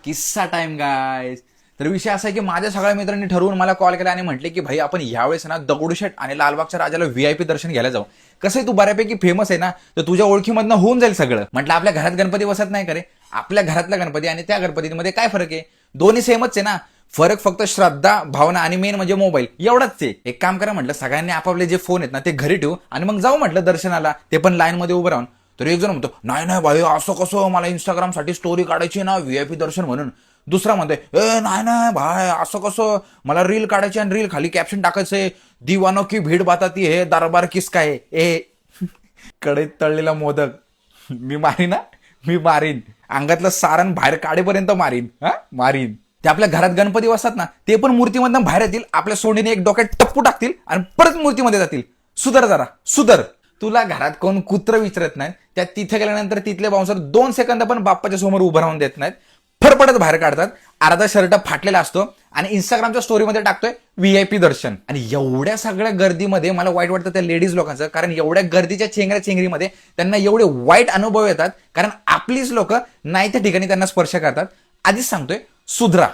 किस्सा time guys. तर विषय असा आहे की माझ्या सगळ्या मित्रांनी ठरवून मला कॉल केला आणि म्हटले की भाई आपण यावेळेस ना दगडूशेठ आणि लालबागच्या राजाला व्हीआयपी दर्शन घ्यायला जाऊ. कसं आहे तू बऱ्यापैकी फेमस आहे ना, तर तुझ्या ओळखीमधनं होऊन जाईल सगळं. म्हटलं आपल्या घरात गणपती बसत नाही का रे, आपल्या घरातला गणपती आणि त्या गणपतीमध्ये काय फरक आहे, दोन्ही सेमच आहे ना. फरक फक्त श्रद्धा, भावना आणि मेन म्हणजे मोबाईल एवढाच आहे. एक काम करा म्हटलं, सगळ्यांनी आपापले जे फोन आहेत ना ते घरी ठेवू आणि मग जाऊ म्हटलं दर्शनाला, ते पण लाईन मध्ये उभं राहून. तर एक जण म्हणतो नाही नाही भाई असं कसं, मला इंस्टाग्रामसाठी स्टोरी काढायची ना व्हीआयपी दर्शन म्हणून. दुसरा म्हणतोय ए नाही नाही भाई असं कसं, मला रील काढायची आणि रील खाली कॅप्शन टाकायचंय, दिवानो की भीड बाताती हे दरबार किस काय ए. कढईत तळलेला मोदक मी मारीन ना, मी मारीन अंगातलं सारण बाहेर काढेपर्यंत मारीन, हा मारीन. ते आपल्या घरात गणपती बसतात ना, ते पण मूर्तीमधनं बाहेर येतील, आपल्या सोंडीने एक डोक्यात टप्पू टाकतील आणि परत मूर्तीमध्ये जातील. सुधर जरा सुधर. तुला घरात कोण कुत्र विचारत नाही, त्या तिथे गेल्यानंतर तिथले बाउन्सर 2 सेकंद पण बाप्पाच्या समोर उभं राहून देत नाहीत, फरफडत बाहेर काढतात. अर्धा शर्ट फाटलेला असतो आणि इंस्टाग्रामच्या स्टोरीमध्ये टाकतोय व्हीआयपी दर्शन. आणि एवढ्या सगळ्या गर्दीमध्ये मला वाईट वाटतं त्या लेडीज लोकांचं, कारण एवढ्या गर्दीच्या चेंगऱ्या चेंगरीमध्ये त्यांना एवढे वाईट अनुभव येतात, कारण आपलीच लोक नाही त्या ठिकाणी त्यांना स्पर्श करतात. आधीच सांगतोय सुधरा,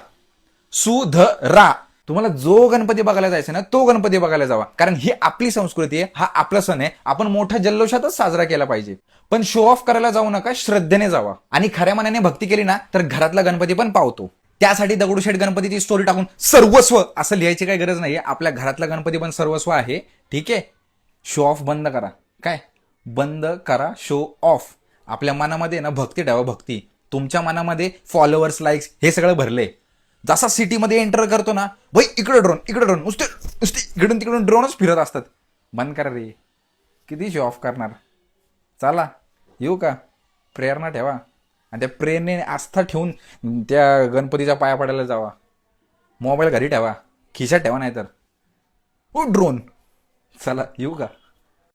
सुधरा. तुम्हाला जो गणपती बघायला जायचा ना तो गणपती बघायला जावा, कारण ही आपली संस्कृती आहे, हा आपला सण आहे, आपण मोठ्या जल्लोषातच साजरा केला पाहिजे. पण शो ऑफ करायला जाऊ नका, श्रद्धेने जावा. आणि खऱ्या मनाने भक्ती केली ना तर घरातला गणपती पण पावतो. त्यासाठी दगडूशेठ गणपतीची स्टोरी टाकून सर्वस्व असं लिहायची काही गरज नाहीये. आपल्या घरातला गणपती पण सर्वस्व आहे, ठीक आहे. शो ऑफ बंद करा, काय बंद करा शो ऑफ. आपल्या मनामध्ये ना भक्ती ठेवा, भक्ती. तुमच्या मनामध्ये फॉलोअर्स, लाईक्स हे सगळं भरले. जसा सिटीमध्ये एंटर करतो ना भाई, इकडे ड्रोन इकडे ड्रोन, नुसते नुसते इकडून तिकडून ड्रोनच फिरत असतात. बंद करा रे, किती शो ऑफ करणार. चला येऊ का, प्रेरणा ठेवा आणि त्या प्रेरणेने आस्था ठेवून त्या गणपतीच्या पाया पडायला जावा. मोबाईल घरी ठेवा, खिशात ठेवा, नाही तर ओ ड्रोन. चला येऊ का.